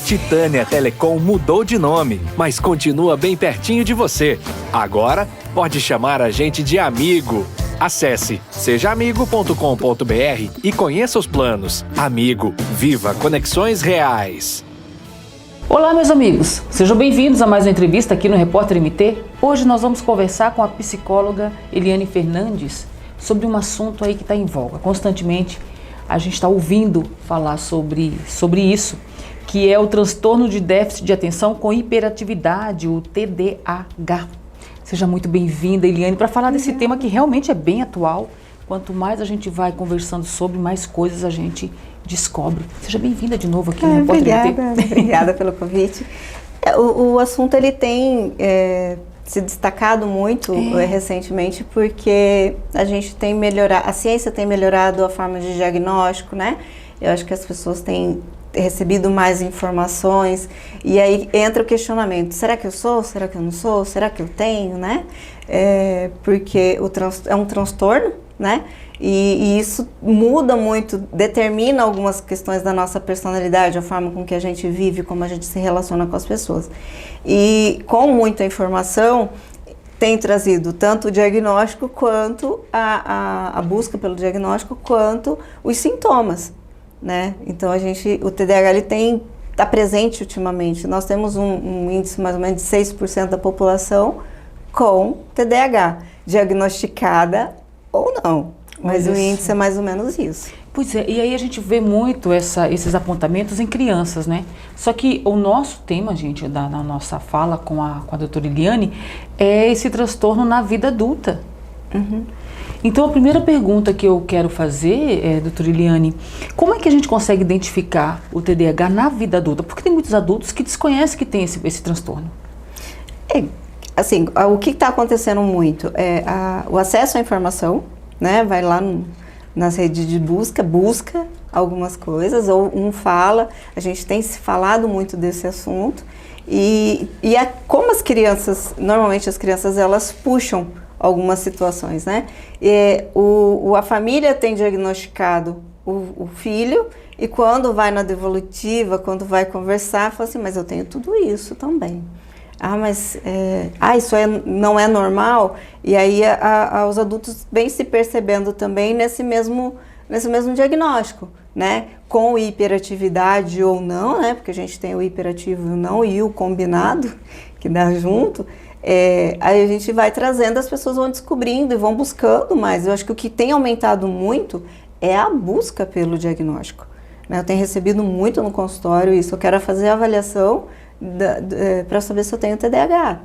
Titânia Telecom mudou de nome, mas continua bem pertinho de você. Agora, pode chamar a gente de amigo. Acesse sejaamigo.com.br e conheça os planos. Amigo, viva conexões reais. Olá, meus amigos. Sejam bem-vindos a mais uma entrevista aqui no Repórter MT. Hoje nós vamos conversar com a psicóloga Eliane Fernandes sobre um assunto aí que está em voga. Constantemente a gente está ouvindo falar sobre isso, que é o transtorno de déficit de atenção com hiperatividade, o TDAH. Seja muito bem-vinda, Eliane, para falar desse tema que realmente é bem atual. Quanto mais a gente vai conversando sobre, mais coisas a gente descobre. Seja bem-vinda de novo aqui no Repórter MT. Obrigada pelo convite. O assunto ele tem se destacado muito recentemente, porque a gente tem melhorado, a ciência tem melhorado a forma de diagnóstico, né? Eu acho que as pessoas têm recebido mais informações e aí entra o questionamento: será que eu sou? Será que eu não sou? Será que eu tenho, né? Porque é um transtorno, né? E isso muda muito, determina algumas questões da nossa personalidade, a forma com que a gente vive, como a gente se relaciona com as pessoas. E com muita informação, tem trazido tanto o diagnóstico quanto a busca pelo diagnóstico, quanto os sintomas, né? Então o TDAH ele está presente ultimamente. Nós temos um índice mais ou menos de 6% da população com TDAH, diagnosticada ou não. Mas o índice é mais ou menos isso. Pois é, e aí a gente vê muito esses apontamentos em crianças, né? Só que o nosso tema, gente, na nossa fala com a doutora Eliane, é esse transtorno na vida adulta. Uhum. Então a primeira pergunta que eu quero fazer, doutora Eliane, como é que a gente consegue identificar o TDAH na vida adulta? Porque tem muitos adultos que desconhecem que tem esse transtorno. Assim, o que está acontecendo muito é o acesso à informação, né? Vai lá nas redes de busca algumas coisas, ou fala. A gente tem se falado muito desse assunto como as crianças, normalmente as crianças elas puxam algumas situações, né? A família tem diagnosticado o filho e quando vai na devolutiva, quando vai conversar, fala assim: mas eu tenho tudo isso também. Mas isso não é normal. E aí os adultos vêm se percebendo também nesse mesmo diagnóstico, né? Com hiperatividade ou não, né? Porque a gente tem o hiperativo e não, e o combinado, que dá junto. Aí a gente vai trazendo, as pessoas vão descobrindo e vão buscando mais. Eu acho que o que tem aumentado muito é a busca pelo diagnóstico, né? Eu tenho recebido muito no consultório isso. Eu quero fazer a avaliação para saber se eu tenho TDAH,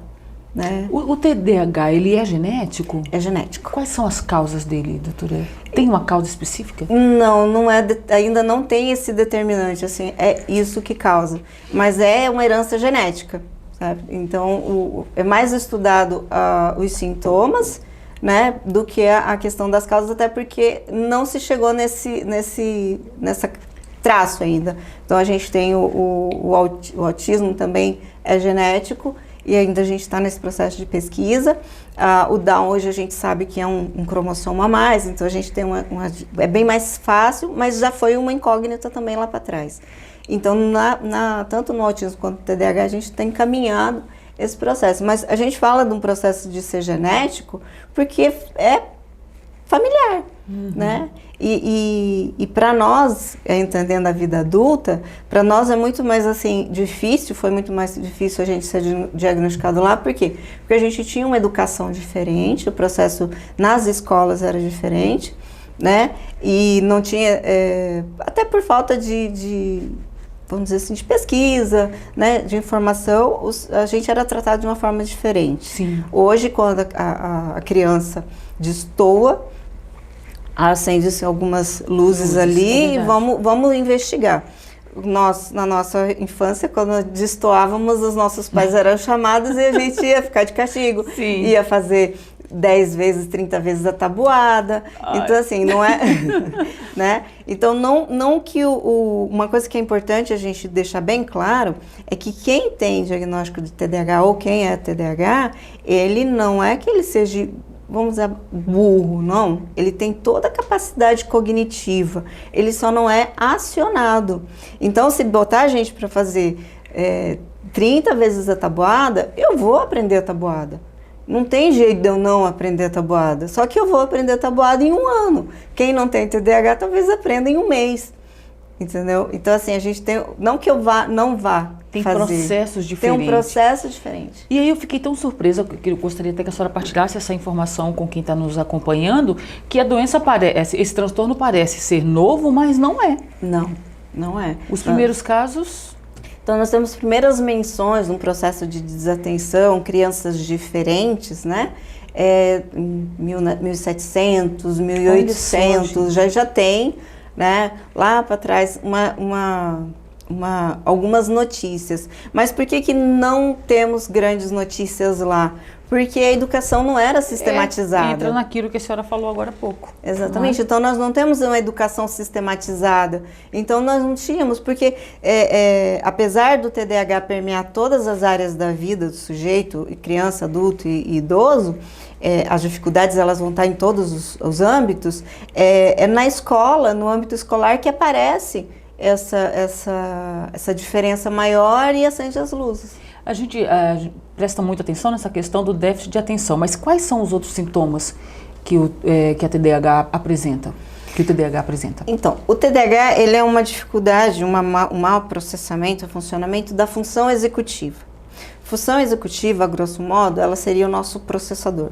né? O TDAH, ele é genético? É genético. Quais são as causas dele, doutora? Tem uma causa específica? Não é, ainda não tem esse determinante, assim, é isso que causa, mas é uma herança genética, sabe? Então, é mais estudado os sintomas, né, do que a questão das causas, até porque não se chegou nessa traço ainda. Então a gente tem o autismo também é genético e ainda a gente está nesse processo de pesquisa. O Down hoje a gente sabe que é um cromossomo a mais, então a gente tem é bem mais fácil, mas já foi uma incógnita também lá para trás. Então tanto no autismo quanto no TDAH a gente tem caminhado esse processo, mas a gente fala de um processo de ser genético porque é familiar, né? E para nós, entendendo a vida adulta, para nós é muito mais assim difícil, foi muito mais difícil a gente ser diagnosticado lá. Por quê? Porque a gente tinha uma educação diferente, o processo nas escolas era diferente, né? E não tinha, até por falta vamos dizer assim, de pesquisa, né, de informação, a gente era tratado de uma forma diferente. Sim. Hoje, quando a criança destoa, acende-se algumas luzes ali e vamos investigar. Nós, na nossa infância, quando destoávamos, os nossos pais eram chamados e a gente ia ficar de castigo. Sim. Ia fazer 10 vezes, 30 vezes a tabuada. Então, assim, não é... né? Então, não que uma coisa que é importante a gente deixar bem claro é que quem tem diagnóstico de TDAH ou quem é TDAH, ele não é que ele seja vamos dizer, burro, não. Ele tem toda a capacidade cognitiva, ele só não é acionado. Então, se botar a gente para fazer 30 vezes a tabuada, eu vou aprender a tabuada. Não tem jeito de eu não aprender a tabuada, só que eu vou aprender a tabuada em 1 ano. Quem não tem TDAH talvez aprenda em 1 mês, entendeu? Então, assim, a gente tem, não que eu não vá Tem fazer. processos diferentes. Tem um processo diferente. E aí eu fiquei tão surpresa, que eu gostaria até que a senhora partilhasse essa informação com quem está nos acompanhando, que a doença parece, esse transtorno parece ser novo, mas não é. Não é. Os primeiros casos... Então, nós temos primeiras menções num processo de desatenção, crianças diferentes, né? Em 1700, 1800, já tem, né? Lá para trás, algumas notícias. Mas por que não temos grandes notícias lá? Porque a educação não era sistematizada. Entra naquilo que a senhora falou agora há pouco. Exatamente. Então, nós não temos uma educação sistematizada. Então, nós não tínhamos, porque apesar do TDAH permear todas as áreas da vida do sujeito, criança, adulto e idoso, as dificuldades elas vão estar em todos os âmbitos, é na escola, no âmbito escolar, que aparece essa diferença maior e acende as luzes. A gente presta muita atenção nessa questão do déficit de atenção, mas quais são os outros sintomas que a TDAH apresenta? Que o TDAH apresenta? Então, o TDAH ele é uma dificuldade, um mau processamento, funcionamento da função executiva. Função executiva, a grosso modo, ela seria o nosso processador,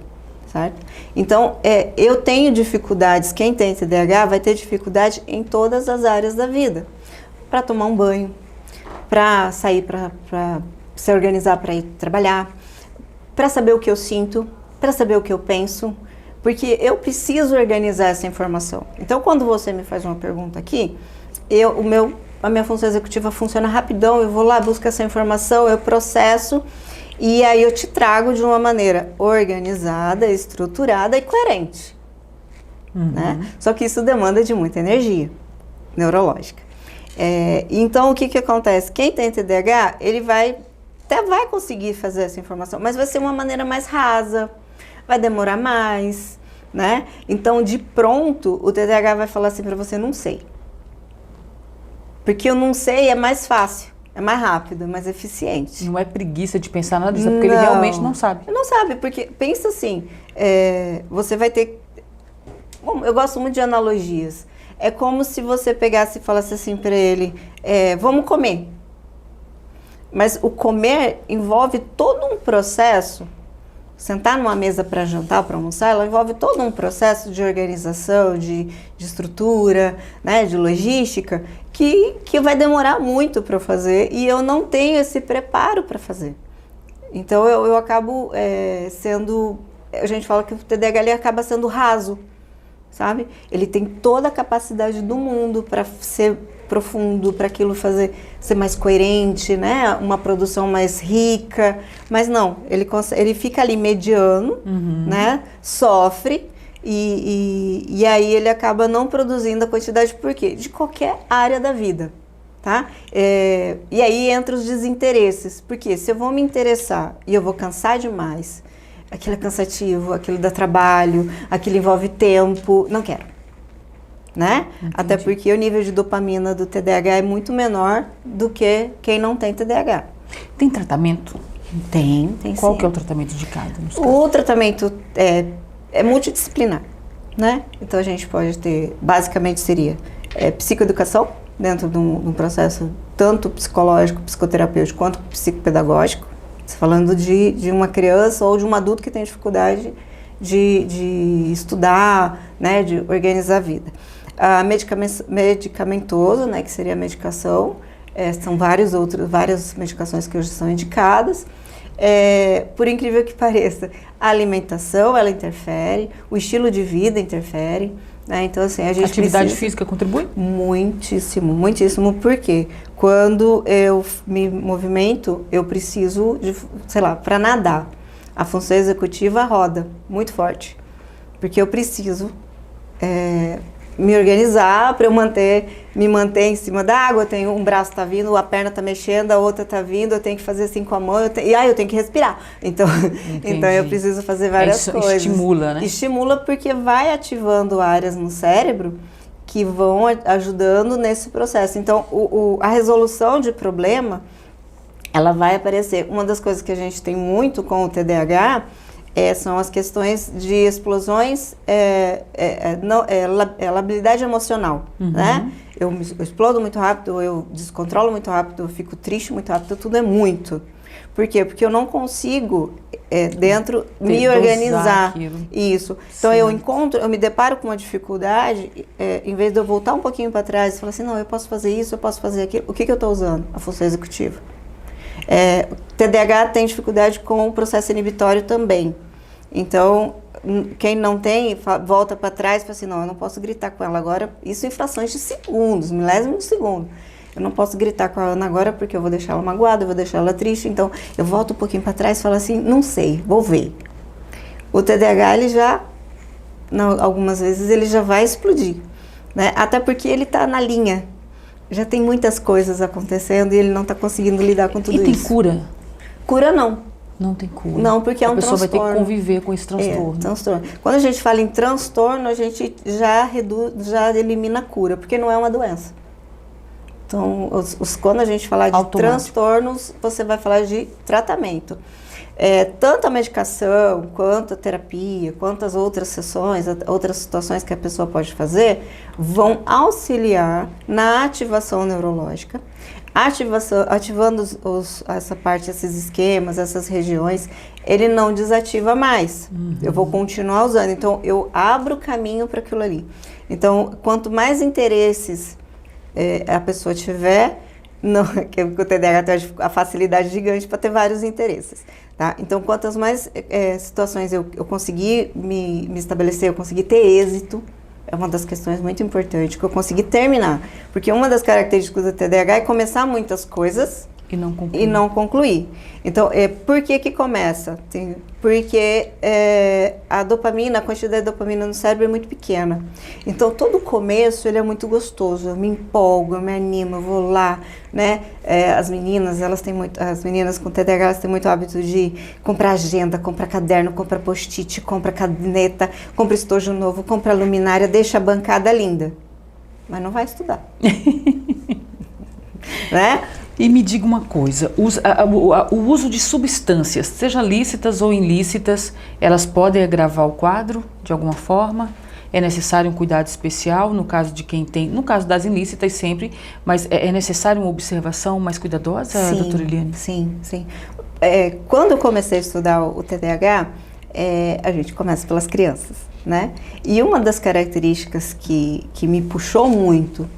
certo? Então, eu tenho dificuldades, quem tem TDAH vai ter dificuldade em todas as áreas da vida. Para tomar um banho, para sair, para se organizar para ir trabalhar, para saber o que eu sinto, para saber o que eu penso, porque eu preciso organizar essa informação. Então, quando você me faz uma pergunta aqui, a minha função executiva funciona rapidão, eu vou lá, busco essa informação, eu processo e aí eu te trago de uma maneira organizada, estruturada e coerente. Né? Só que isso demanda de muita energia neurológica. Então, o que acontece? Quem tem TDAH, ele até vai conseguir fazer essa informação, mas vai ser uma maneira mais rasa, vai demorar mais, né? Então, de pronto, o TDAH vai falar assim para você, não sei. Porque o não sei é mais fácil, é mais rápido, é mais eficiente. Não é preguiça de pensar nada disso, é porque ele realmente não sabe. Não sabe, porque pensa assim, você vai ter... Bom, eu gosto muito de analogias. É como se você pegasse e falasse assim para ele, vamos comer. Mas o comer envolve todo um processo, sentar numa mesa para jantar, para almoçar, ela envolve todo um processo de organização, de estrutura, né, de logística, que vai demorar muito para eu fazer e eu não tenho esse preparo para fazer. Então eu acabo a gente fala que o TDAH ele acaba sendo raso, sabe? Ele tem toda a capacidade do mundo para ser profundo, para aquilo ser mais coerente, né? Uma produção mais rica, mas não, ele fica ali mediano, né? Sofre e aí ele acaba não produzindo a quantidade, por quê? De qualquer área da vida, tá? E aí entra os desinteresses, porque se eu vou me interessar e eu vou cansar demais, aquilo é cansativo, aquilo dá trabalho, aquilo envolve tempo, não quero. Né? Até porque o nível de dopamina do TDAH é muito menor do que quem não tem TDAH. Tem tratamento? Tem Qual sim. que é o tratamento indicado? O tratamento é multidisciplinar, né? Então a gente pode ter, basicamente seria psicoeducação, dentro de um processo tanto psicológico, psicoterapêutico, quanto psicopedagógico. Falando de uma criança ou de um adulto que tem dificuldade de estudar, né, de organizar a vida. Medicamentoso, né, que seria a medicação, são várias medicações que hoje são indicadas. Por incrível que pareça, a alimentação, ela interfere, o estilo de vida interfere, né? Então, assim, a gente atividade física contribui? Muitíssimo, muitíssimo, porque quando eu me movimento, eu preciso de, sei lá, para nadar, a função executiva roda muito forte, porque eu preciso me organizar, para eu me manter em cima da água. Eu tenho um braço tá vindo, a perna tá mexendo, a outra tá vindo, eu tenho que fazer assim com a mão, e aí eu tenho que respirar. Então eu preciso fazer várias coisas. Estimula, né? Estimula porque vai ativando áreas no cérebro que vão ajudando nesse processo. Então a resolução de problema, ela vai aparecer. Uma das coisas que a gente tem muito com o TDAH são as questões de explosões, labilidade emocional, né? Eu explodo muito rápido, eu descontrolo muito rápido, eu fico triste muito rápido, tudo é muito. Por quê? Porque eu não consigo, dentro, me organizar. Isso. Então, eu me deparo com uma dificuldade, em vez de eu voltar um pouquinho para trás e falar assim, não, eu posso fazer isso, eu posso fazer aquilo. O que eu estou usando? A função executiva. TDAH tem dificuldade com o processo inibitório também. Então, quem não tem, volta para trás e fala assim, não, eu não posso gritar com ela agora. Isso em frações de segundos, milésimos de segundo. Eu não posso gritar com a Ana agora porque eu vou deixar ela magoada, eu vou deixar ela triste. Então, eu volto um pouquinho para trás e falo assim, não sei, vou ver. O TDAH, ele já, algumas vezes, ele já vai explodir, né? Até porque ele está na linha. Já tem muitas coisas acontecendo e ele não está conseguindo lidar com tudo isso. E tem cura? Cura não. Não tem cura. Não, porque é um transtorno. A pessoa vai ter que conviver com esse transtorno. Transtorno. Quando a gente fala em transtorno, a gente já elimina a cura, porque não é uma doença. Então, quando a gente falar de transtornos, você vai falar de tratamento. Tanto a medicação, quanto a terapia, quanto as outras sessões, outras situações que a pessoa pode fazer, vão auxiliar na ativação neurológica, ativando essa parte, esses esquemas, essas regiões, ele não desativa mais. Eu vou continuar usando. Então, eu abro o caminho para aquilo ali. Então, quanto mais interesses a pessoa tiver, que o TDAH tem a facilidade gigante para ter vários interesses. Tá? Então, quantas mais situações eu conseguir me estabelecer, eu conseguir ter êxito, é uma das questões muito importantes, que eu consegui terminar. Porque uma das características do TDAH é começar muitas coisas e não concluir. Então, por que começa? Porque a dopamina, a quantidade de dopamina no cérebro é muito pequena. Então, todo o começo, ele é muito gostoso. Eu me empolgo, eu me animo, eu vou lá, né? As meninas com TDAH, elas têm muito hábito de comprar agenda, comprar caderno, comprar post-it, comprar caneta, comprar estojo novo, comprar luminária, deixa a bancada linda. Mas não vai estudar. Né? E me diga uma coisa, o uso de substâncias, seja lícitas ou ilícitas, elas podem agravar o quadro de alguma forma? É necessário um cuidado especial no caso de quem tem, no caso das ilícitas sempre, mas é necessário uma observação mais cuidadosa, doutora Eliane? Sim. Quando eu comecei a estudar o TDAH, a gente começa pelas crianças, né? E uma das características que me puxou muito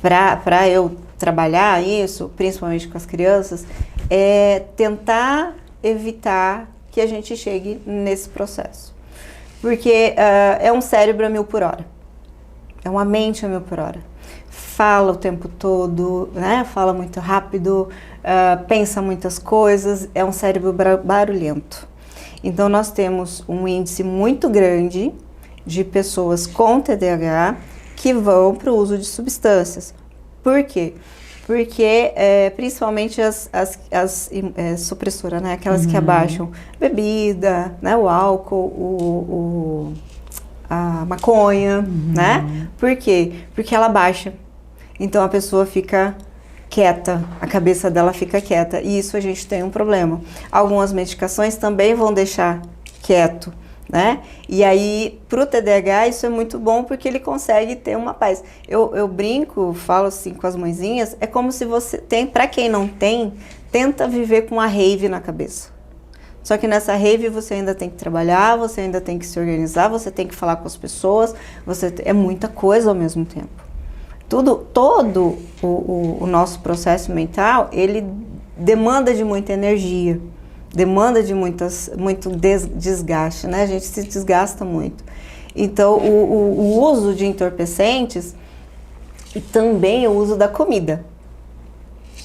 para eu trabalhar isso, principalmente com as crianças, é tentar evitar que a gente chegue nesse processo. Porque é um cérebro a 1000 por hora, é uma mente a 1000 por hora. Fala o tempo todo, né? Fala muito rápido, pensa muitas coisas, é um cérebro barulhento. Então, nós temos um índice muito grande de pessoas com TDAH que vão para o uso de substâncias. Por quê? Porque principalmente as supressoras, né? Aquelas que abaixam bebida, né? O álcool, a maconha, né? Por quê? Porque ela baixa. Então a pessoa fica quieta, a cabeça dela fica quieta. E isso a gente tem um problema. Algumas medicações também vão deixar quieto, né? E aí, pro TDAH, isso é muito bom porque ele consegue ter uma paz. Eu brinco, falo assim com as mãezinhas, é como se você tem, para quem não tem, tenta viver com uma rave na cabeça. Só que nessa rave você ainda tem que trabalhar, você ainda tem que se organizar, você tem que falar com as pessoas, é muita coisa ao mesmo tempo. Todo o nosso processo mental, ele demanda de muita energia. Demanda de muito desgaste, né? A gente se desgasta muito. Então, o uso de entorpecentes e também o uso da comida,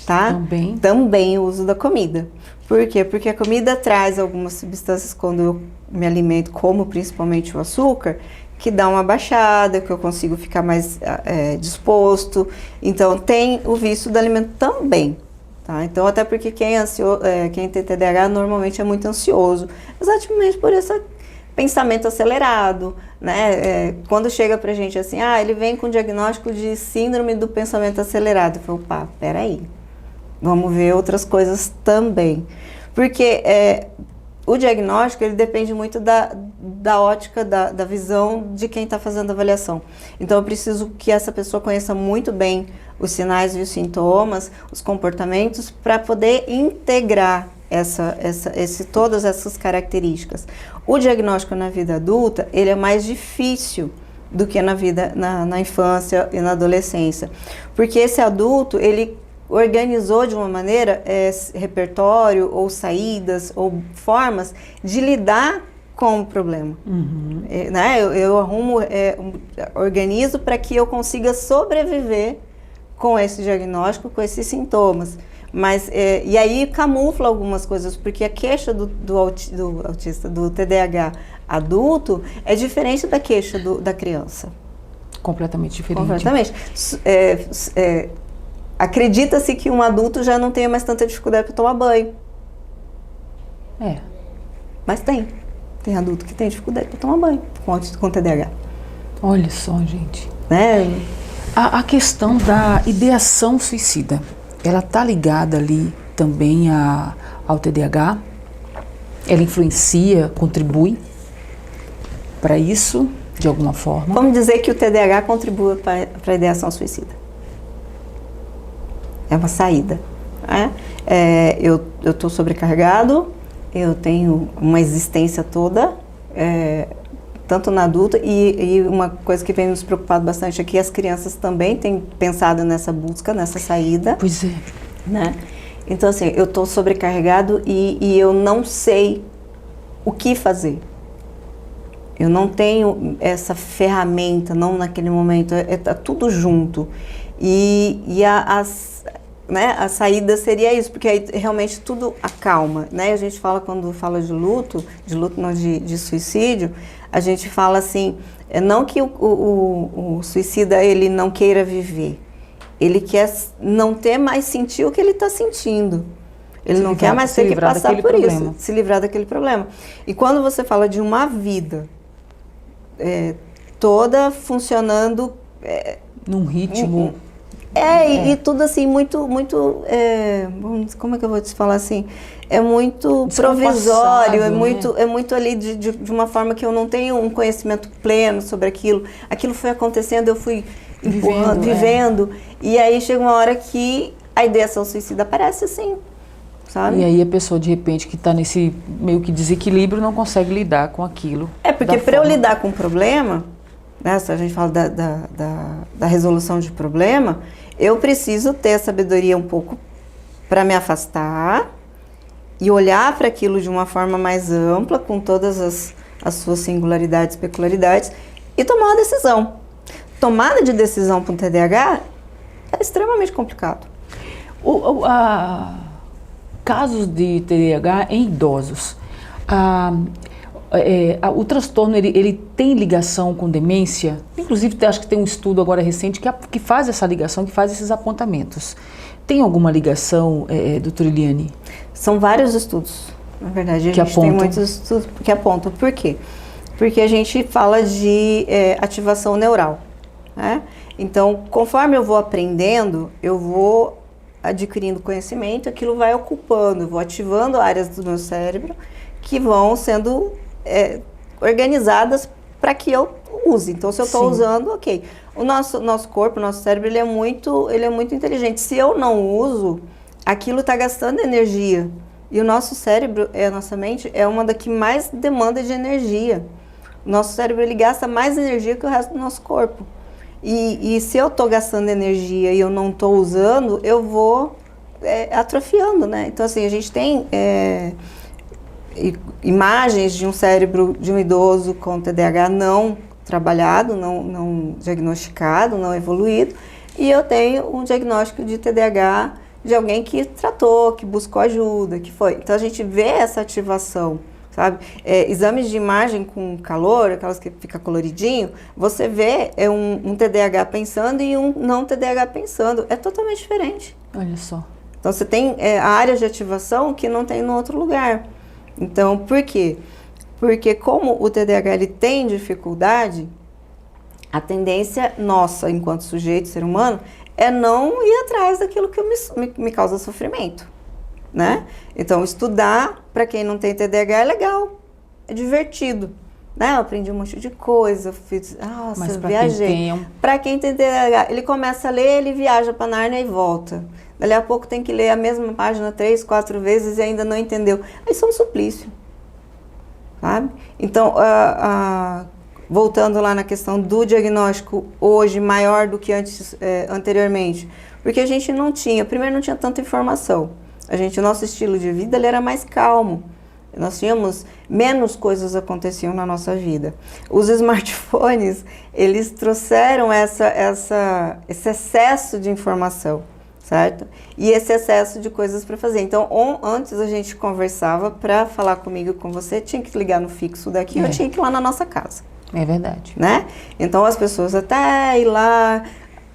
tá? Também o uso da comida. Por quê? Porque a comida traz algumas substâncias, quando eu me alimento, como principalmente o açúcar, que dá uma baixada, que eu consigo ficar mais disposto. Então, tem o vício do alimento também. Tá? Então, até porque quem tem TDAH normalmente é muito ansioso, exatamente por esse pensamento acelerado, né? Quando chega pra gente assim, ele vem com diagnóstico de síndrome do pensamento acelerado, eu falo, opa, peraí, vamos ver outras coisas também. Porque o diagnóstico, ele depende muito da ótica, da visão de quem está fazendo a avaliação. Então, eu preciso que essa pessoa conheça muito bem os sinais e os sintomas, os comportamentos, para poder integrar todas essas características. O diagnóstico na vida adulta, ele é mais difícil do que na infância e na adolescência. Porque esse adulto, ele organizou de uma maneira repertório ou saídas ou formas de lidar com o problema. Uhum. Né? Eu organizo para que eu consiga sobreviver com esse diagnóstico, com esses sintomas. Mas, e aí camufla algumas coisas, porque a queixa do autista, do TDAH adulto, é diferente da queixa da criança. Completamente diferente. Completamente. Acredita-se que um adulto já não tenha mais tanta dificuldade para tomar banho. Mas tem. Tem adulto que tem dificuldade para tomar banho com TDAH. Olha só, gente. Né? A questão da ideação suicida, ela está ligada ali também ao TDAH? Ela influencia, contribui para isso, de alguma forma? Vamos dizer que o TDAH contribui para a ideação suicida. É uma saída. Né? Eu estou sobrecarregado, eu tenho uma existência toda, tanto na adulta, e uma coisa que vem nos preocupado bastante aqui, as crianças também têm pensado nessa busca, nessa saída. Pois é. Né? Então, assim, eu estou sobrecarregado e eu não sei o que fazer. Eu não tenho essa ferramenta, não naquele momento, tá tudo junto. E a saída seria isso, porque aí realmente tudo acalma, né? A gente fala, quando fala de luto não, de suicídio, a gente fala assim, não que o suicida ele não queira viver, ele quer não ter mais sentir o que ele está sentindo. Ele não quer mais ter que passar por isso, se livrar daquele problema. E quando você fala de uma vida toda funcionando num ritmo... E tudo assim, muito, como é que eu vou te falar assim? É muito provisório, é muito ali de uma forma que eu não tenho um conhecimento pleno sobre aquilo. Aquilo foi acontecendo, eu fui vivendo. E aí chega uma hora que a ideação suicida aparece assim, sabe? E aí a pessoa, de repente, que está nesse meio que desequilíbrio, não consegue lidar com aquilo. Porque para eu lidar com o problema, né, se a gente fala da resolução de problema, eu preciso ter a sabedoria um pouco para me afastar e olhar para aquilo de uma forma mais ampla, com todas as suas singularidades, peculiaridades, e tomar uma decisão. Tomada de decisão para um TDAH é extremamente complicado. Casos de TDAH em idosos, o transtorno ele tem ligação com demência? Inclusive, acho que tem um estudo agora recente que faz essa ligação, que faz esses apontamentos. Tem alguma ligação, doutora Eliane? São vários estudos, na verdade. A gente tem muitos estudos que apontam. Por quê? Porque a gente fala de ativação neural. Né? Então, conforme eu vou aprendendo, eu vou adquirindo conhecimento, aquilo vai ocupando, eu vou ativando áreas do meu cérebro que vão sendo organizadas para que eu use. Então, se eu estou usando, ok. O nosso corpo, o nosso cérebro, ele é muito inteligente. Se eu não uso, aquilo está gastando energia. E o nosso cérebro, a nossa mente, é uma da que mais demanda de energia. O nosso cérebro, ele gasta mais energia que o resto do nosso corpo. E se eu estou gastando energia e eu não estou usando, eu vou atrofiando, né? Então, assim, a gente tem imagens de um cérebro de um idoso com TDAH não trabalhado, não diagnosticado, não evoluído, e eu tenho um diagnóstico de TDAH de alguém que tratou, que buscou ajuda, que foi. Então, a gente vê essa ativação sabe? Exames de imagem com calor, aquelas que fica coloridinho, você vê um TDAH pensando e um não TDAH pensando. É totalmente diferente. Olha só. Então, você tem a área de ativação que não tem no outro lugar. Então, por quê? Porque como o TDAH ele tem dificuldade, a tendência nossa, enquanto sujeito, ser humano, é não ir atrás daquilo que me causa sofrimento, né? Então, estudar, para quem não tem TDAH, é legal, é divertido, né? Eu aprendi um monte de coisa, fiz, nossa, viajei. Para quem tem TDAH, ele começa a ler, ele viaja para Nárnia e volta. Dali a pouco tem que ler a mesma página 3, 4 vezes e ainda não entendeu. Isso é um suplício, sabe? Então, voltando lá na questão do diagnóstico hoje maior do que anteriormente, porque a gente não tinha tanta informação. O nosso estilo de vida ele era mais calmo. Nós tínhamos menos coisas aconteciam na nossa vida. Os smartphones, eles trouxeram esse excesso de informação, certo? E esse excesso de coisas para fazer. Então, antes a gente conversava, para falar comigo e com você, tinha que ligar no fixo daqui, eu tinha que ir lá na nossa casa. É verdade. Né? Então, as pessoas até ir lá,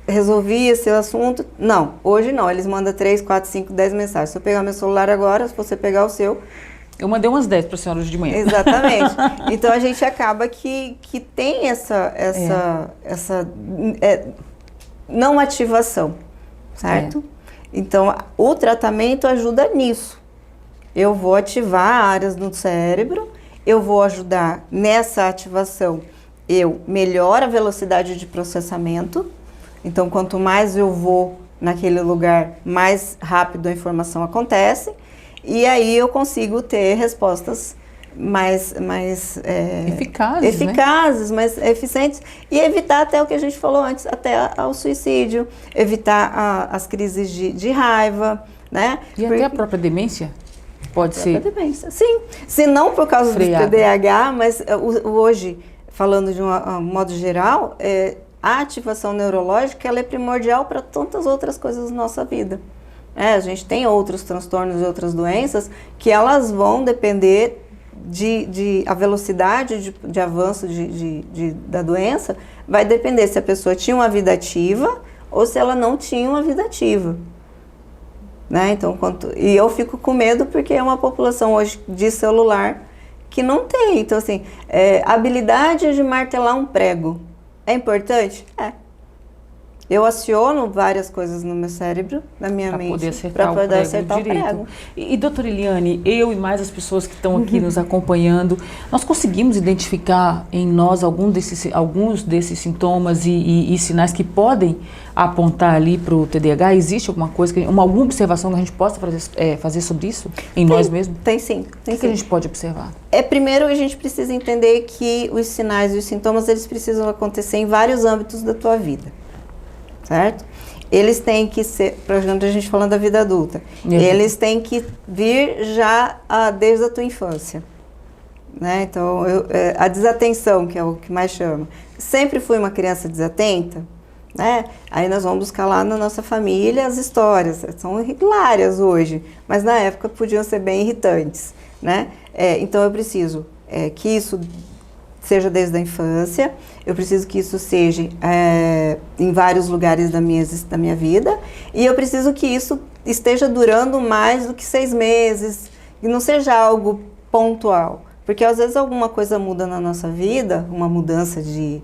resolvia esse assunto. Não, hoje não. Eles mandam 3, 4, 5, 10 mensagens. Se eu pegar meu celular agora, se você pegar o seu... Eu mandei umas 10 para a senhora hoje de manhã. Exatamente. Então, a gente acaba que tem essa não ativação, certo? Então, o tratamento ajuda nisso. Eu vou ativar áreas no cérebro, eu vou ajudar nessa ativação, eu melhoro a velocidade de processamento. Então, quanto mais eu vou naquele lugar, mais rápido a informação acontece. E aí eu consigo ter respostas mais eficazes, mais eficientes. E evitar até o que a gente falou antes, até o suicídio, evitar as crises de raiva, né? E até a própria demência? Pode ser? Demência, sim. Se não por causa do TDAH, mas hoje, falando de um modo geral, a ativação neurológica ela é primordial para tantas outras coisas na nossa vida. A gente tem outros transtornos e outras doenças que elas vão depender a velocidade de avanço da doença, vai depender se a pessoa tinha uma vida ativa ou se ela não tinha uma vida ativa. Né? Então, e eu fico com medo porque é uma população hoje de celular que não tem. Então, assim, habilidade de martelar um prego é importante? Eu aciono várias coisas no meu cérebro, na minha mente, para poder acertar o prego. E doutora Eliane, eu e mais as pessoas que estão aqui nos acompanhando, nós conseguimos identificar em nós alguns desses sintomas e sinais que podem apontar ali para o TDAH? Existe alguma coisa, alguma observação que a gente possa fazer sobre isso em nós mesmos? Tem sim. O que a gente pode observar? Primeiro, a gente precisa entender que os sinais e os sintomas, eles precisam acontecer em vários âmbitos da tua vida. Certo? Eles têm que ser, por exemplo, a gente falando da vida adulta, eles têm que vir já desde a tua infância. Né? Então, a desatenção, que é o que mais chama. Sempre fui uma criança desatenta, né? Aí nós vamos buscar lá na nossa família as histórias. São hilárias hoje, mas na época podiam ser bem irritantes. Né? Então, eu preciso que isso seja desde a infância, eu preciso que isso seja em vários lugares da minha vida, e eu preciso que isso esteja durando mais do que 6 meses, e não seja algo pontual, porque às vezes alguma coisa muda na nossa vida, uma mudança de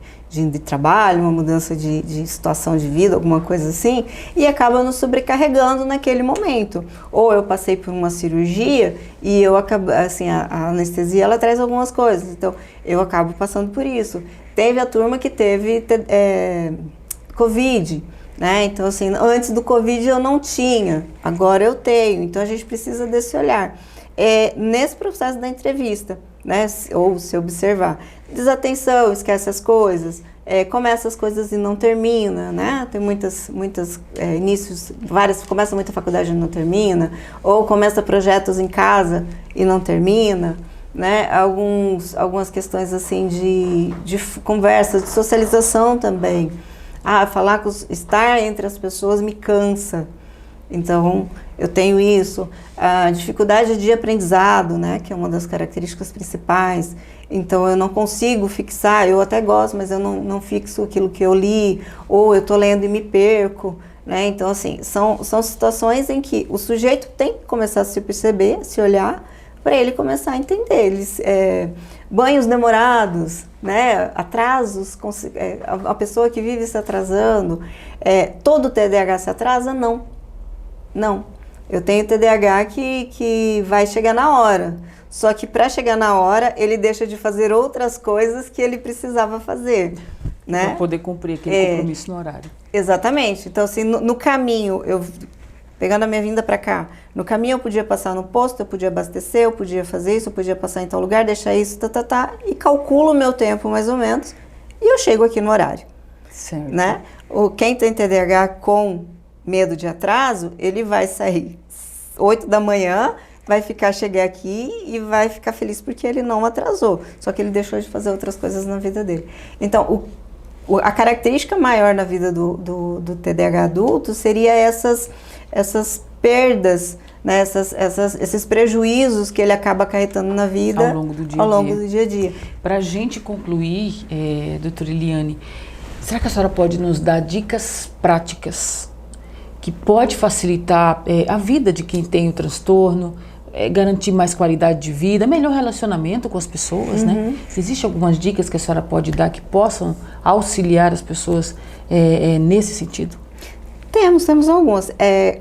trabalho, uma mudança de situação de vida, alguma coisa assim, e acaba nos sobrecarregando naquele momento. Ou eu passei por uma cirurgia e eu acabo, assim, a anestesia ela traz algumas coisas, então eu acabo passando por isso. Teve a turma que teve Covid, né? Então, assim, antes do Covid eu não tinha, agora eu tenho, então a gente precisa desse olhar. Nesse processo da entrevista, né? Ou se observar, desatenção, esquece as coisas, começa as coisas e não termina, né? Tem muitas inícios, começa muita faculdade e não termina, ou começa projetos em casa e não termina, né? Algumas questões assim de conversa, de socialização também. Estar entre as pessoas me cansa. Então, eu tenho isso. A dificuldade de aprendizado, né, que é uma das características principais. Então, eu não consigo fixar, eu até gosto, mas eu não fixo aquilo que eu li, ou eu estou lendo e me perco, né? Então, assim, são situações em que o sujeito tem que começar a se perceber, se olhar, para ele começar a entender. Banhos demorados, né? Atrasos, a pessoa que vive se atrasando, todo TDAH se atrasa? Não. Eu tenho TDAH que vai chegar na hora. Só que para chegar na hora, ele deixa de fazer outras coisas que ele precisava fazer, né? Para poder cumprir aquele compromisso no horário. Exatamente. Então, assim, no caminho, pegando a minha vinda para cá, no caminho eu podia passar no posto, eu podia abastecer, eu podia fazer isso, eu podia passar em tal lugar, deixar isso, e calculo o meu tempo mais ou menos, e eu chego aqui no horário. Certo. Né? Quem tem TDAH com medo de atraso, ele vai sair 8 da manhã, chegar aqui e vai ficar feliz porque ele não atrasou, só que ele deixou de fazer outras coisas na vida dele. Então, a característica maior na vida do TDAH adulto seria essas perdas, né, esses prejuízos que ele acaba acarretando na vida ao longo do dia a dia. Para a gente concluir, doutora Eliane, será que a senhora pode nos dar dicas práticas que pode facilitar a vida de quem tem o transtorno, garantir mais qualidade de vida, melhor relacionamento com as pessoas, né? Existem algumas dicas que a senhora pode dar que possam auxiliar as pessoas nesse sentido? Temos algumas.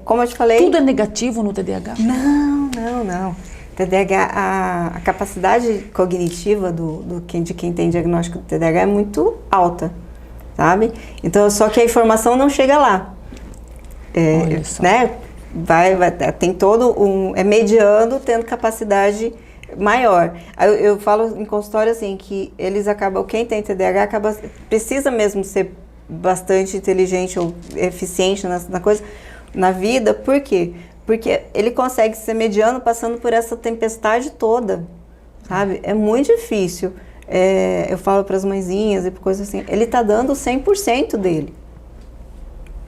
Como eu te falei... Tudo é negativo no TDAH? Não. TDAH, a capacidade cognitiva de quem tem diagnóstico de TDAH é muito alta, sabe? Então, só que a informação não chega lá. Olha só. Né? Tem todo mediano, tendo capacidade maior. Eu falo em consultório assim, que eles acabam, quem tem TDAH precisa mesmo ser bastante inteligente ou eficiente na vida. Por quê? Porque ele consegue ser mediano passando por essa tempestade toda, sabe? É muito difícil. Eu falo para as mãezinhas e por coisas assim, ele está dando 100% dele.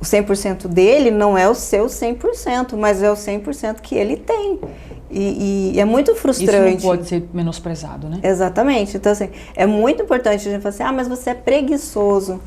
O 100% dele não é o seu 100%, mas é o 100% que ele tem. E é muito frustrante. Isso não pode ser menosprezado, né? Exatamente. Então, assim, é muito importante a gente falar assim, mas você é preguiçoso.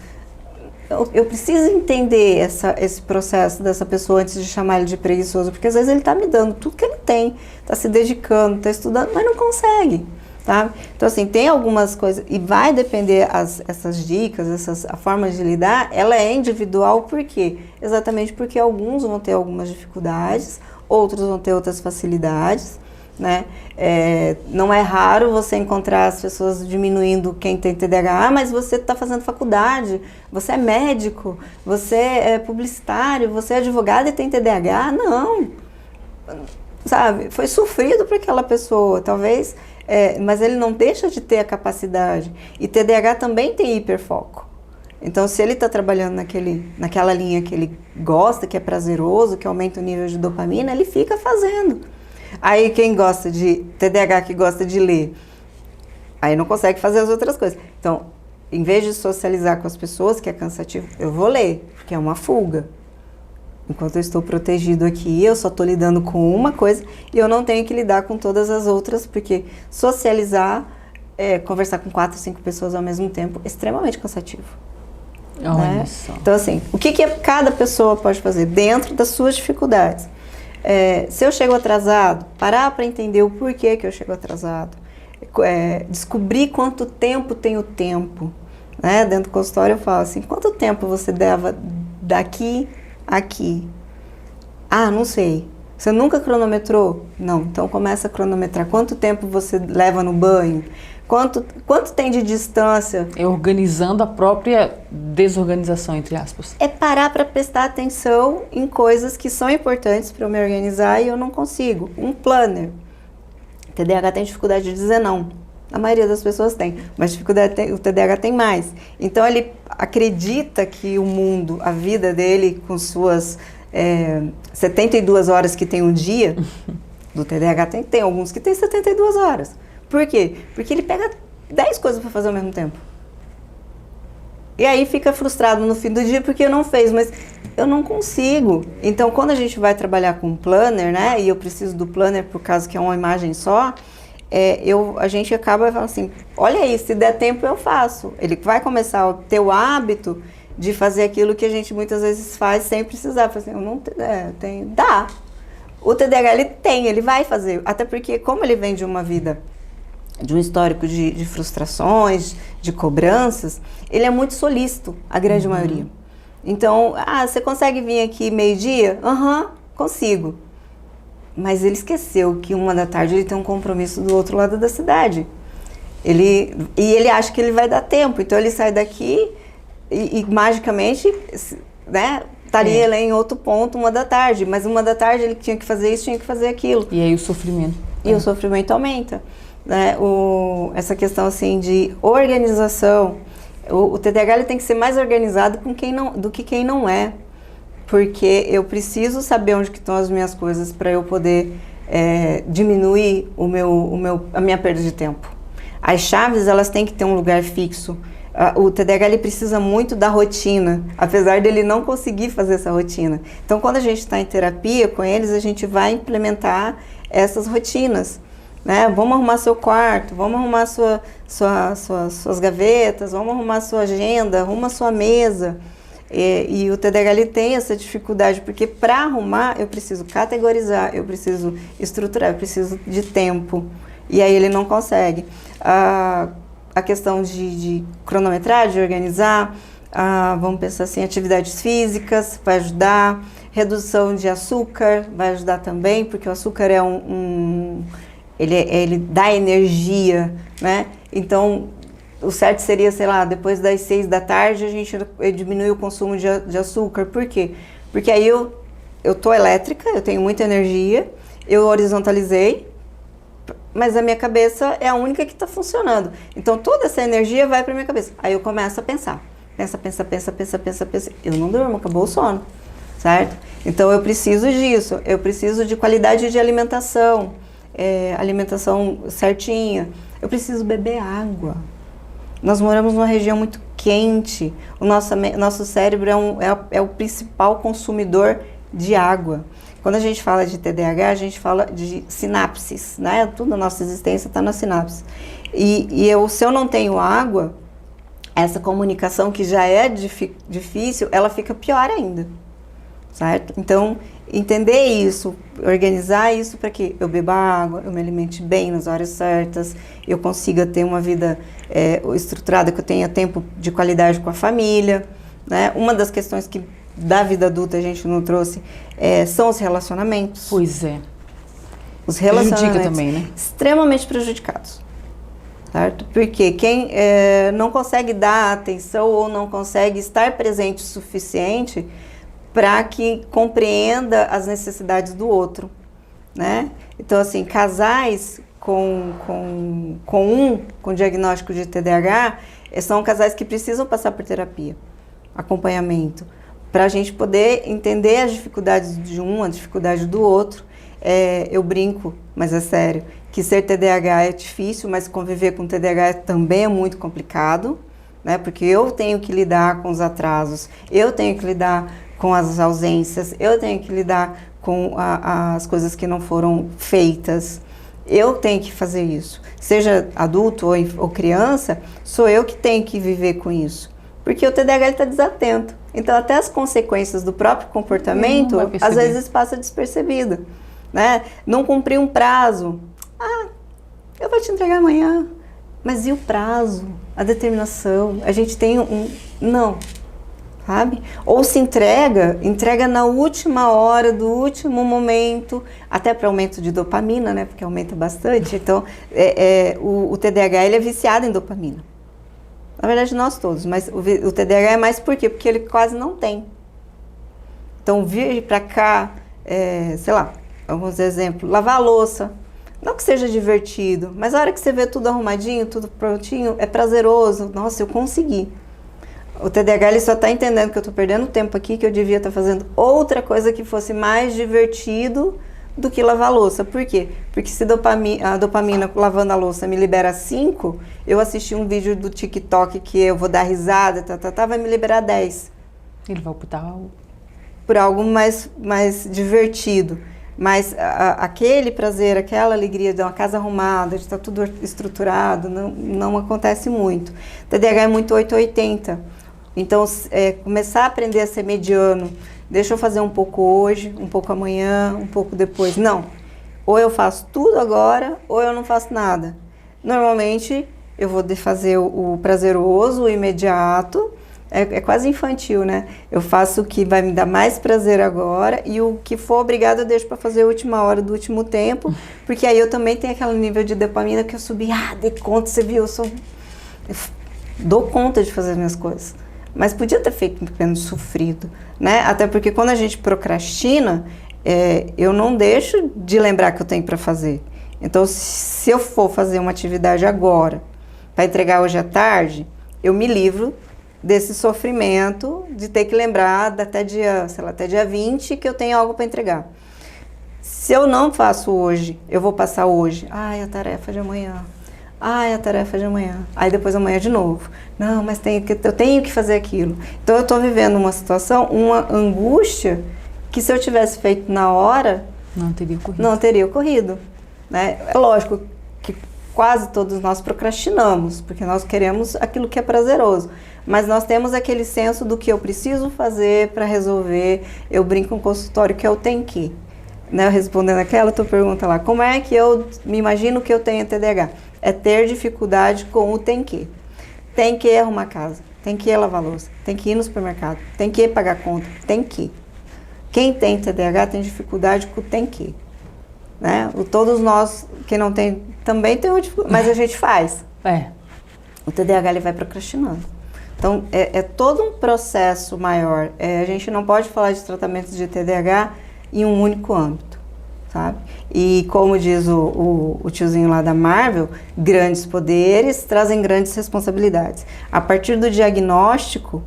Eu preciso entender esse processo dessa pessoa antes de chamar ele de preguiçoso, porque às vezes ele está me dando tudo que ele tem, está se dedicando, está estudando, mas não consegue. Tá? Então, assim, tem algumas coisas, e vai depender essas dicas, a forma de lidar, ela é individual, por quê? Exatamente porque alguns vão ter algumas dificuldades, outros vão ter outras facilidades, né? Não é raro você encontrar as pessoas diminuindo quem tem TDAH, mas você está fazendo faculdade, você é médico, você é publicitário, você é advogado e tem TDAH? Não, sabe? Foi sofrido para aquela pessoa, talvez... mas ele não deixa de ter a capacidade. E TDAH também tem hiperfoco. Então, se ele está trabalhando naquela linha que ele gosta, que é prazeroso, que aumenta o nível de dopamina, ele fica fazendo. Aí, quem gosta de TDAH, que gosta de ler, aí não consegue fazer as outras coisas. Então, em vez de socializar com as pessoas, que é cansativo, eu vou ler, que é uma fuga. Enquanto eu estou protegido aqui, eu só estou lidando com uma coisa e eu não tenho que lidar com todas as outras, porque socializar, conversar com 4, 5 pessoas ao mesmo tempo é extremamente cansativo. Olha né? só. Então, assim, o que cada pessoa pode fazer dentro das suas dificuldades? Se eu chego atrasado, parar para entender o porquê que eu chego atrasado. Descobrir quanto tempo tem o tempo. Né? Dentro do consultório eu falo assim, quanto tempo você leva daqui aqui? Ah, não sei. Você nunca cronometrou? Não, então começa a cronometrar. Quanto tempo você leva no banho? Quanto tem de distância? Organizando a própria desorganização, entre aspas. Parar para prestar atenção em coisas que são importantes para eu me organizar e eu não consigo. Um planner. TDAH tem dificuldade de dizer não. A maioria das pessoas tem, mas o TDAH tem mais. Então ele acredita que o mundo, a vida dele com suas 72 horas que tem um dia, do TDAH tem alguns que tem 72 horas. Por quê? Porque ele pega 10 coisas para fazer ao mesmo tempo. E aí fica frustrado no fim do dia porque não fez, mas eu não consigo. Então, quando a gente vai trabalhar com planner, né, e eu preciso do planner por causa que é uma imagem só, a gente acaba falando assim, olha aí, se der tempo eu faço. Ele vai começar a ter o hábito de fazer aquilo que a gente muitas vezes faz sem precisar. Assim, eu não tenho, dá. O TDAH ele vai fazer, até porque como ele vem de uma vida, de um histórico de frustrações, de cobranças, ele é muito solícito, a grande maioria. Então, você consegue vir aqui meio-dia? Consigo. Mas ele esqueceu que 1h ele tem um compromisso do outro lado da cidade. Ele acha que ele vai dar tempo, então ele sai daqui e magicamente, né, estaria lá em outro ponto 1h, mas 1h ele tinha que fazer isso, tinha que fazer aquilo. E aí o sofrimento. E o sofrimento aumenta. Né? Essa questão assim de organização, o TDAH ele tem que ser mais organizado do que quem não é. Porque eu preciso saber onde que estão as minhas coisas para eu poder diminuir a minha perda de tempo. As chaves, elas têm que ter um lugar fixo. O TDAH ele precisa muito da rotina, apesar dele não conseguir fazer essa rotina. Então, quando a gente está em terapia com eles, a gente vai implementar essas rotinas. Né? Vamos arrumar seu quarto, vamos arrumar suas gavetas, vamos arrumar sua agenda, arruma sua mesa. E o TDAH ele tem essa dificuldade, porque para arrumar eu preciso categorizar, eu preciso estruturar, eu preciso de tempo. E aí ele não consegue. A questão de cronometrar, de organizar, vamos pensar assim, atividades físicas vai ajudar, redução de açúcar vai ajudar também, porque o açúcar ele dá energia, né? Então, o certo seria, sei lá, depois das 6h a gente diminui o consumo de açúcar. Por quê? Porque aí eu tô elétrica, eu tenho muita energia, eu horizontalizei, mas a minha cabeça é a única que está funcionando. Então, toda essa energia vai para minha cabeça. Aí eu começo a pensar. Pensa. Eu não durmo, acabou o sono, certo? Então, eu preciso disso. Eu preciso de qualidade de alimentação, alimentação certinha. Eu preciso beber água. Nós moramos numa região muito quente. O nosso cérebro é o principal consumidor de água. Quando a gente fala de TDAH, a gente fala de sinapses, né? Tudo a nossa existência está na sinapse. Se eu não tenho água, essa comunicação que já é difícil, ela fica pior ainda, certo? Então, entender isso, organizar isso para que eu beba água, eu me alimente bem nas horas certas, eu consiga ter uma vida estruturada, que eu tenha tempo de qualidade com a família, né? Uma das questões que da vida adulta a gente não trouxe são os relacionamentos. Pois é. Os relacionamentos prejudica também, né? Extremamente prejudicados, certo? Porque quem não consegue dar atenção ou não consegue estar presente o suficiente para que compreenda as necessidades do outro, né? Então, assim, casais com diagnóstico de TDAH são casais que precisam passar por terapia, acompanhamento, para a gente poder entender as dificuldades de um, a dificuldade do outro. Eu brinco, mas é sério, que ser TDAH é difícil, mas conviver com TDAH também é muito complicado, né? Porque eu tenho que lidar com os atrasos, eu tenho que lidar com as ausências, eu tenho que lidar com as coisas que não foram feitas. Eu tenho que fazer isso. Seja adulto ou criança, sou eu que tenho que viver com isso. Porque o TDAH está desatento. Então, até as consequências do próprio comportamento, às vezes passa despercebido. Né? Não cumprir um prazo. Eu vou te entregar amanhã. Mas e o prazo? A determinação? A gente tem não. Sabe? Ou se entrega na última hora, do último momento, até para aumento de dopamina, né? Porque aumenta bastante. Então, o TDAH ele é viciado em dopamina. Na verdade, nós todos, mas o TDAH é mais por quê? Porque ele quase não tem. Então, vir para cá, sei lá, vamos dizer exemplo, lavar a louça. Não que seja divertido, mas a hora que você vê tudo arrumadinho, tudo prontinho, é prazeroso. Nossa, eu consegui. O TDAH ele só está entendendo que eu estou perdendo tempo aqui, que eu devia estar fazendo outra coisa que fosse mais divertido do que lavar a louça. Por quê? Porque se a dopamina lavando a louça me libera 5, eu assisti um vídeo do TikTok que eu vou dar risada, vai me liberar 10. Ele vai optar por algo mais divertido. Mas aquele prazer, aquela alegria de uma casa arrumada, de estar tudo estruturado, não acontece muito. TDAH é muito 880. Então, começar a aprender a ser mediano. Deixa eu fazer um pouco hoje, um pouco amanhã, um pouco depois. Não. Ou eu faço tudo agora, ou eu não faço nada. Normalmente, eu vou fazer o prazeroso, o imediato. É quase infantil, né? Eu faço o que vai me dar mais prazer agora e o que for obrigado eu deixo para fazer a última hora do último tempo, porque aí eu também tenho aquele nível de dopamina que eu subi, dei conta, você viu, eu dou conta de fazer as minhas coisas. Mas podia ter feito menos sofrido, né? Até porque quando a gente procrastina, eu não deixo de lembrar que eu tenho para fazer. Então, se eu for fazer uma atividade agora, para entregar hoje à tarde, eu me livro desse sofrimento de ter que lembrar até dia 20 que eu tenho algo para entregar. Se eu não faço hoje, eu vou passar hoje. A tarefa de amanhã. A tarefa de amanhã. Aí depois amanhã de novo. Não, mas eu tenho que fazer aquilo. Então eu estou vivendo uma situação, uma angústia, que se eu tivesse feito na hora, não teria ocorrido. Né? É lógico que quase todos nós procrastinamos, porque nós queremos aquilo que é prazeroso. Mas nós temos aquele senso do que eu preciso fazer para resolver. Eu brinco com consultório que é o tem que. Né? Respondendo aquela tua pergunta lá, como é que eu me imagino que eu tenho TDAH? É ter dificuldade com o tem que. Tem que arrumar casa, tem que lavar louça, tem que ir no supermercado, tem que pagar conta, tem que. Quem tem TDAH tem dificuldade com o tem que. Né? Todos nós que não tem também tem dificuldade, mas a gente faz. O TDAH ele vai procrastinando. Então, é todo um processo maior. A gente não pode falar de tratamentos de TDAH em um único âmbito, sabe? E como diz o tiozinho lá da Marvel, grandes poderes trazem grandes responsabilidades. A partir do diagnóstico,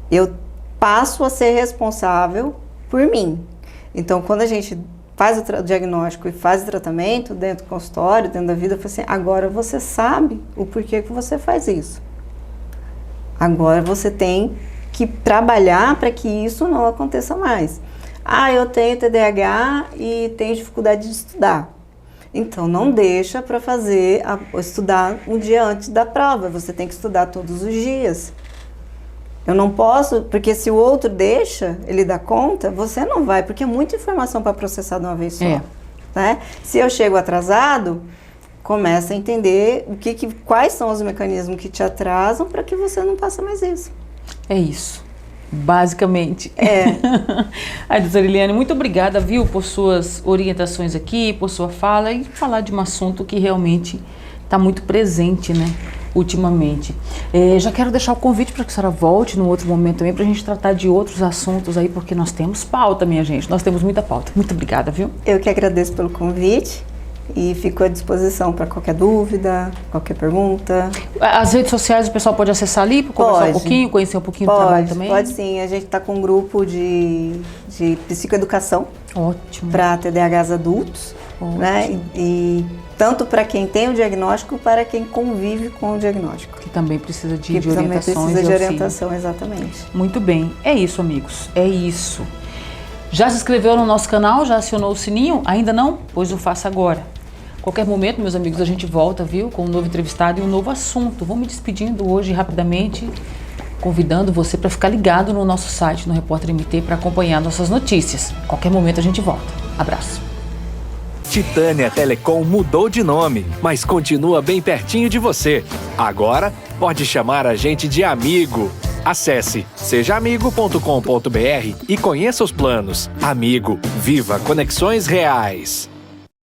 eu passo a ser responsável por mim. Então, quando a gente faz o diagnóstico e faz o tratamento dentro do consultório, dentro da vida, eu falo assim, agora você sabe o porquê que você faz isso. Agora você tem que trabalhar para que isso não aconteça mais. Eu tenho TDAH e tenho dificuldade de estudar. Então, não deixa para estudar um dia antes da prova. Você tem que estudar todos os dias. Eu não posso, porque se o outro deixa, ele dá conta, você não vai, porque é muita informação para processar de uma vez só. Né? Se eu chego atrasado, começa a entender quais são os mecanismos que te atrasam para que você não passe mais isso. É isso, basicamente. Aí, doutora Eliane, muito obrigada, viu, por suas orientações aqui, por sua fala e falar de um assunto que realmente está muito presente, né, ultimamente. Já quero deixar o convite para que a senhora volte num outro momento também para a gente tratar de outros assuntos aí, porque nós temos pauta, minha gente, nós temos muita pauta. Muito obrigada, viu? Eu que agradeço pelo convite. E fico à disposição para qualquer dúvida, qualquer pergunta. As redes sociais o pessoal pode acessar ali para conversar um pouquinho, conhecer um pouquinho do trabalho também? Pode sim, a gente está com um grupo de psicoeducação. Ótimo. Para TDAHs adultos. Ótimo. Né? E tanto para quem tem o diagnóstico, para quem convive com o diagnóstico. Que também precisa de orientações. Que também precisa de orientação, exatamente. Muito bem, é isso, amigos, é isso. Já se inscreveu no nosso canal? Já acionou o sininho? Ainda não? Pois o faça agora. Qualquer momento, meus amigos, a gente volta, viu? Com um novo entrevistado e um novo assunto. Vou me despedindo hoje rapidamente, convidando você para ficar ligado no nosso site, no Repórter MT, para acompanhar nossas notícias. Qualquer momento a gente volta. Abraço. Titânia Telecom mudou de nome, mas continua bem pertinho de você. Agora, pode chamar a gente de amigo. Acesse sejaamigo.com.br e conheça os planos. Amigo, viva conexões reais.